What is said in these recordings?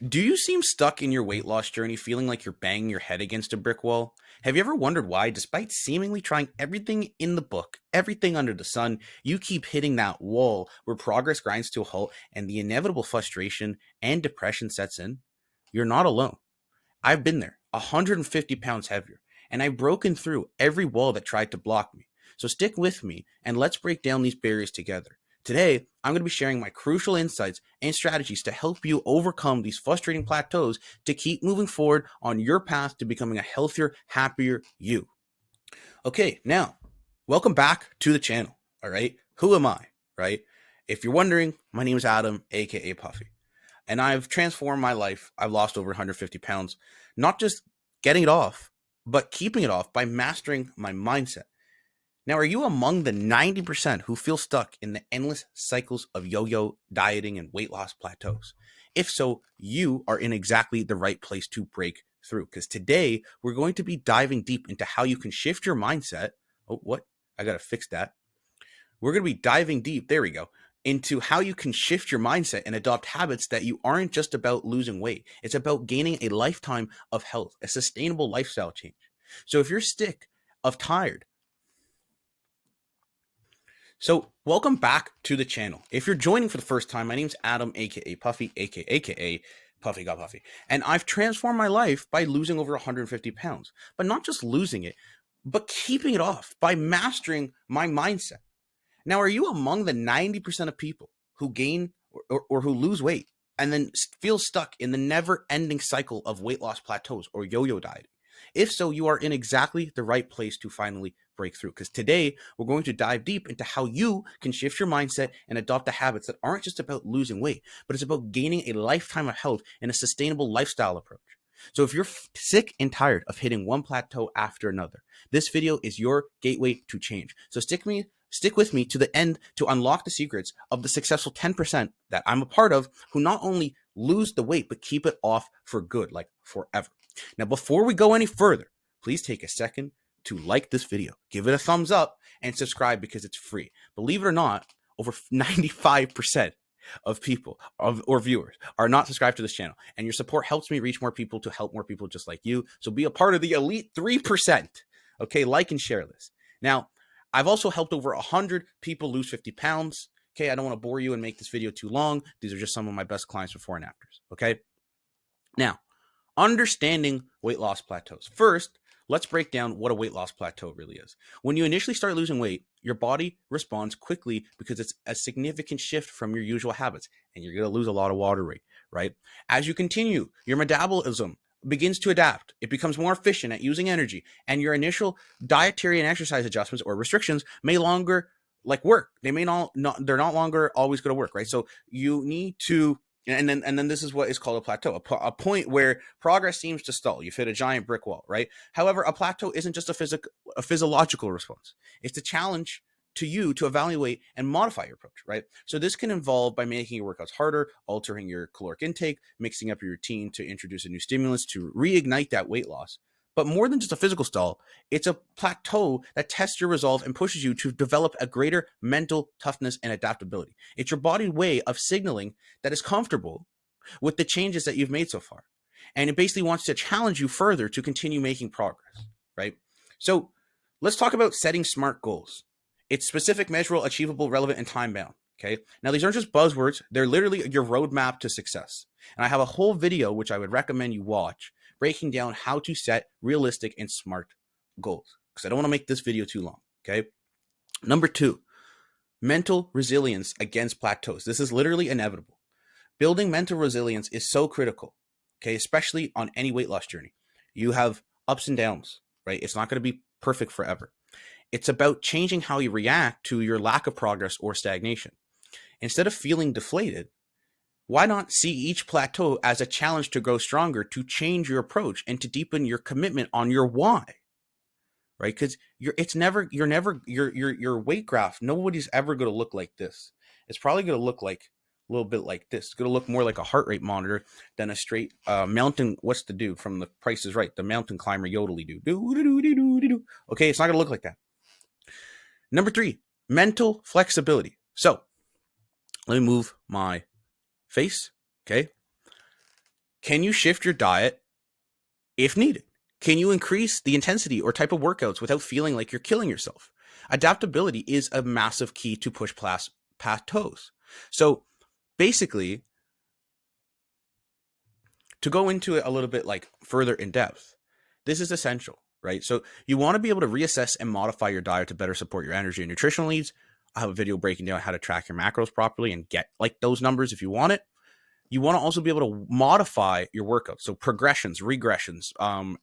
Do you seem stuck in your weight loss journey, feeling like you're banging your head against a brick wall? Have you ever wondered why, despite seemingly trying everything in the book, everything under the sun, you keep hitting that wall where progress grinds to a halt and the inevitable frustration and depression sets in? You're not alone. I've been there, 150 pounds heavier, and I've broken through every wall that tried to block me. So stick with me and let's break down these barriers together. Today, I'm going to be sharing my crucial insights and strategies to help you overcome these frustrating plateaus to keep moving forward on your path to becoming a healthier, happier you. Okay, now, welcome back to the channel. All right, who am I? Right? If you're wondering, my name is Adam, aka Puffy, and I've transformed my life. I've lost over 150 pounds, not just getting it off, but keeping it off by mastering my mindset. Now, are you among the 90% who feel stuck in the endless cycles of yo yo dieting and weight loss plateaus? If so, you are in exactly the right place to break through because today we're going to be diving deep into how you can shift your mindset. Oh, what? I got to fix that. We're going to be diving deep. There we go. Into how you can shift your mindset and adopt habits that you aren't just about losing weight. It's about gaining a lifetime of health, a sustainable lifestyle change. So if you're sick of tired, welcome back to the channel. If you're joining for the first time, my name's Adam, aka Puffy, aka Puffy Got Puffy. And I've transformed my life by losing over 150 pounds, but not just losing it, but keeping it off by mastering my mindset. Now, are you among the 90% of people who gain or who lose weight and then feel stuck in the never ending cycle of weight loss plateaus or yo yo dieting? If so, you are in exactly the right place to finally break through. Because today we're going to dive deep into how you can shift your mindset and adopt the habits that aren't just about losing weight, but it's about gaining a lifetime of health and a sustainable lifestyle approach. So if you're sick and tired of hitting one plateau after another, this video is your gateway to change. So stick with me to the end to unlock the secrets of the successful 10% that I'm a part of who not only lose the weight, but keep it off for good, like forever. Now, before we go any further, please take a second to like this video, give it a thumbs up, and subscribe because it's free. Believe it or not, over 95% of people or viewers are not subscribed to this channel, and your support helps me reach more people to help more people just like you. So be a part of the elite 3%. Okay, like and share this. Now, I've also helped over 100 people lose 50 pounds. Okay, I don't want to bore you and make this video too long. These are just some of my best clients before and afters. Okay, now, understanding weight loss plateaus. First, let's break down what a weight loss plateau really is. When you initially start losing weight, your body responds quickly because it's a significant shift from your usual habits, and you're going to lose a lot of water weight, right? As you continue, your metabolism begins to adapt. It becomes more efficient at using energy, and your initial dietary and exercise adjustments or restrictions may longer work. They may not they're not longer always going to work, right? So you need to and then this is what is called a plateau, a point where progress seems to stall. You've hit a giant brick wall, right? However, a plateau isn't just a physiological response. It's a challenge to you to evaluate and modify your approach, right? So this can involve by making your workouts harder, altering your caloric intake, mixing up your routine to introduce a new stimulus to reignite that weight loss. But more than just a physical stall, it's a plateau that tests your resolve and pushes you to develop a greater mental toughness and adaptability. It's your body way of signaling that is comfortable with the changes that you've made so far. And it basically wants to challenge you further to continue making progress, right? So let's talk about setting smart goals. It's specific, measurable, achievable, relevant, and time bound. Okay. Now, these aren't just buzzwords. They're literally your roadmap to success. And I have a whole video, which I would recommend you watch, breaking down how to set realistic and smart goals. Because I don't want to make this video too long. Okay. Number two, mental resilience against plateaus. This is literally inevitable. Building mental resilience is so critical. Okay. Especially on any weight loss journey. You have ups and downs, right? It's not going to be perfect forever. It's about changing how you react to your lack of progress or stagnation. Instead of feeling deflated, why not see each plateau as a challenge to grow stronger, to change your approach, and to deepen your commitment on your why? Right? Because your weight graph, nobody's ever going to look like this. It's probably going to look like a little bit like this. It's going to look more like a heart rate monitor than a straight mountain. What's the dude from The Price is Right? The mountain climber yodely dude. Okay, it's not going to look like that. Number three, mental flexibility. So let me move my face. Okay. Can you shift your diet if needed? Can you increase the intensity or type of workouts without feeling like you're killing yourself? Adaptability is a massive key to push plateaus. So basically, to go into it a little bit like further in depth, this is essential, right? So you want to be able to reassess and modify your diet to better support your energy and nutritional needs. I have a video breaking down how to track your macros properly and get like those numbers if you want it. You want to also be able to modify your workout. So progressions, regressions,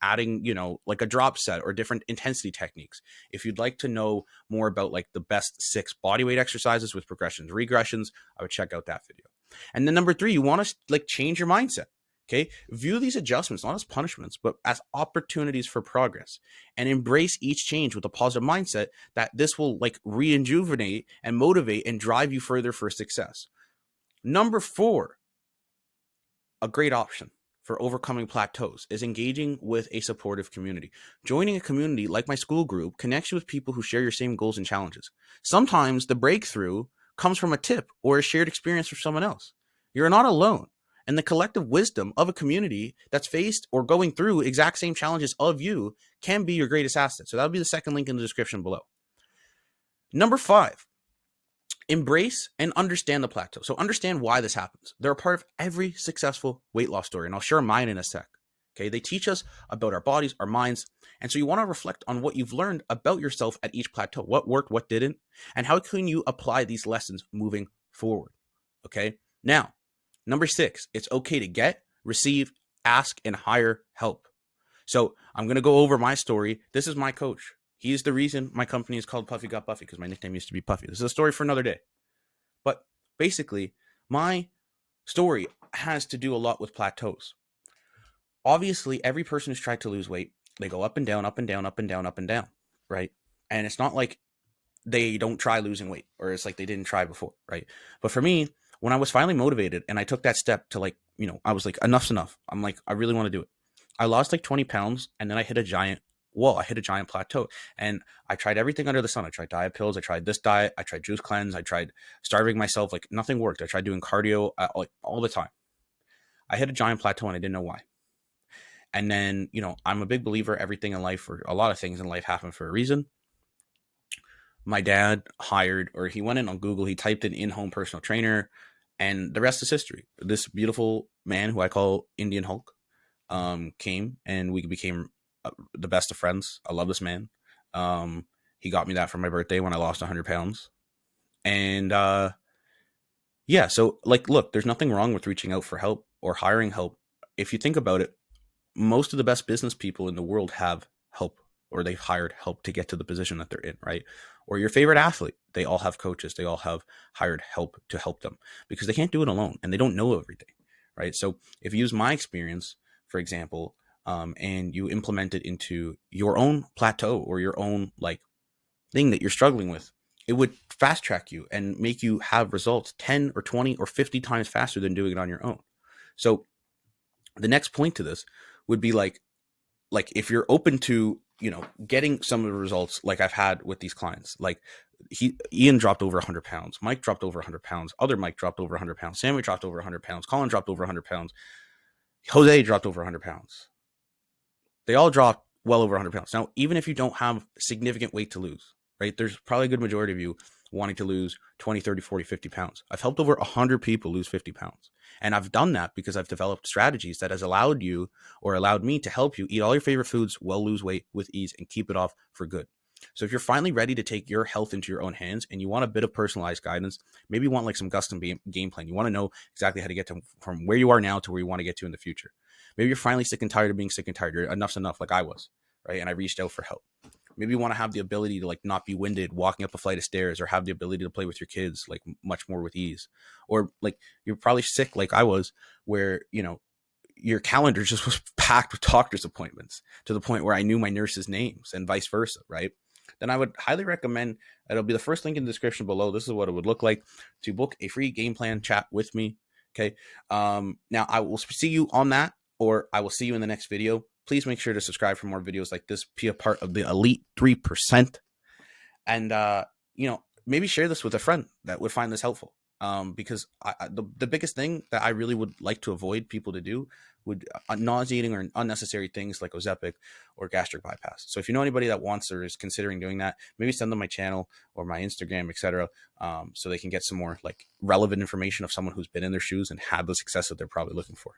adding, like a drop set or different intensity techniques. If you'd like to know more about like the best 6 bodyweight exercises with progressions, regressions, I would check out that video. And then number 3, you want to like change your mindset. Okay. View these adjustments not as punishments, but as opportunities for progress, and embrace each change with a positive mindset that this will like rejuvenate and motivate and drive you further for success. Number 4, a great option for overcoming plateaus is engaging with a supportive community. Joining a community like my school group connects you with people who share your same goals and challenges. Sometimes the breakthrough comes from a tip or a shared experience from someone else. You're not alone. And the collective wisdom of a community that's faced or going through exact same challenges of you can be your greatest asset. So that'll be the second link in the description below. Number 5, embrace and understand the plateau. So understand why this happens. They're a part of every successful weight loss story, and I'll share mine in a sec. Okay, they teach us about our bodies, our minds, and so you want to reflect on what you've learned about yourself at each plateau. What worked, what didn't, and how can you apply these lessons moving forward? Okay, now, number 6, it's okay to get, receive, ask, and hire help. So I'm going to go over my story. This is my coach. He's the reason my company is called Puffy Got Buffy, because my nickname used to be Puffy. This is a story for another day. But basically, my story has to do a lot with plateaus. Obviously, every person who's tried to lose weight, they go up and down, up and down, up and down, up and down, right? And it's not like they don't try losing weight, or it's like they didn't try before, right? But for me, when I was finally motivated and I took that step to like, I was like, enough's enough. I'm like, I really want to do it. I lost like 20 pounds, and then I hit a giant wall. I hit a giant plateau, and I tried everything under the sun. I tried diet pills. I tried this diet. I tried juice cleanse. I tried starving myself. Like nothing worked. I tried doing cardio like all the time. I hit a giant plateau, and I didn't know why. And then, I'm a big believer everything in life, or a lot of things in life happen for a reason. My dad he went in on Google, he typed in in-home personal trainer, and the rest is history. This beautiful man who I call Indian Hulk came, and we became the best of friends. I love this man. He got me that for my birthday when I lost 100 pounds. And yeah, so like, look, there's nothing wrong with reaching out for help or hiring help. If you think about it, most of the best business people in the world have help, or they've hired help to get to the position that they're in, right? Or your favorite athlete, they all have coaches. They all have hired help to help them, because they can't do it alone and they don't know everything, right? So if you use my experience, for example, and you implement it into your own plateau or your own like thing that you're struggling with, it would fast track you and make you have results 10 or 20 or 50 times faster than doing it on your own. So the next point to this would be like if you're open to, getting some of the results like I've had with these clients, like Ian dropped over 100 pounds, Mike dropped over 100 pounds, other Mike dropped over 100 pounds, Sammy dropped over 100 pounds, Colin dropped over 100 pounds, Jose dropped over 100 pounds. They all dropped well over 100 pounds. Now, even if you don't have significant weight to lose, right, there's probably a good majority of you wanting to lose 20, 30, 40, 50 pounds. I've helped over 100 people lose 50 pounds. And I've done that because I've developed strategies that has allowed you, or allowed me to help you eat all your favorite foods, well, lose weight with ease, and keep it off for good. So if you're finally ready to take your health into your own hands and you want a bit of personalized guidance, maybe you want like some custom game plan. You want to know exactly how to get from where you are now to where you want to get to in the future. Maybe you're finally sick and tired of being sick and tired. Enough's enough, like I was, right? And I reached out for help. Maybe you want to have the ability to like not be winded walking up a flight of stairs, or have the ability to play with your kids like much more with ease. Or like you're probably sick like I was, where, your calendar just was packed with doctor's appointments to the point where I knew my nurses' names, and vice versa, right? Then I would highly recommend, it'll be the first link in the description below. This is what it would look like to book a free game plan chat with me. Okay. Now I will see you on that, or I will see you in the next video. Please make sure to subscribe for more videos like this. Be a part of the elite 3%. And, maybe share this with a friend that would find this helpful. because the biggest thing that I really would like to avoid people to do would nauseating or unnecessary things like Ozempic or gastric bypass. So if you know anybody that wants or is considering doing that, maybe send them my channel or my Instagram, etc., so they can get some more like relevant information of someone who's been in their shoes and had the success that they're probably looking for.